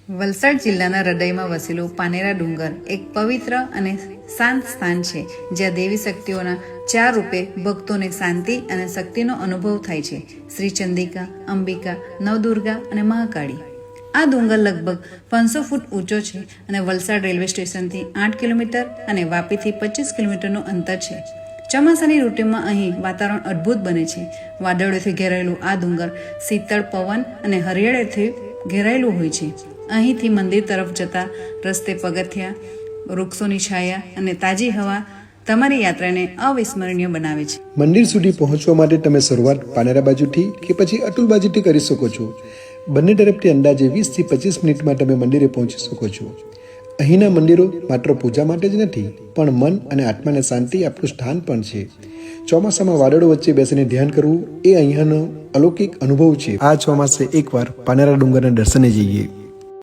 વલસાડ જિલ્લાના હૃદયમાં વસેલું પાનેરા ડુંગર એક પવિત્ર અને શાંત સ્થાન છે, જ્યાં દેવી શક્તિઓના 4 રૂપે ભક્તોને શાંતિ અને શક્તિનો અનુભવ થાય છે. શ્રી ચંડિકા, અંબિકા, નવદુર્ગા અને મહાકાળી. આ ડુંગર લગભગ 500 ફૂટ ઊંચો છે અને વલસાડ રેલવે સ્ટેશનથી 8 કિલોમીટર અને વાપીથી 25 કિલોમીટરનું અંતર છે. ચોમાસાની ઋતુમાં અહીં વાતાવરણ અદ્ભુત બને છે. વાદળોથી ઘેરાયેલું આ ડુંગર શીતળ પવન અને હરિયાળીથી ઘેરાયેલું હોય છે. અહીંથી મંદિર તરફ જતા રસ્તે પગથિયા, વૃક્ષોની છાયા અને તાજી હવા તમારી યાત્રાને અવિસ્મરણીય બનાવે છે. મંદિર સુધી પહોંચવા માટે તમે શરૂઆત પાનેરા બાજુથી કે પછી અતુલ બાજુથી કરી શકો છો. બંને તરફથી અંદાજે 20 થી 25 મિનિટમાં તમે મંદિરે પહોંચી શકો છો. અહીંના મંદિરો માત્ર પૂજા માટે જ નથી, પણ મન અને આત્માને શાંતિ આપતું સ્થાન પણ છે. ચોમાસામાં વાદળો વચ્ચે બેસીને ધ્યાન કરવું એ અહીંયાનો અલૌકિક અનુભવ છે. આ ચોમાસે એકવાર પાનેરા ડુંગરના દર્શને જઈએ.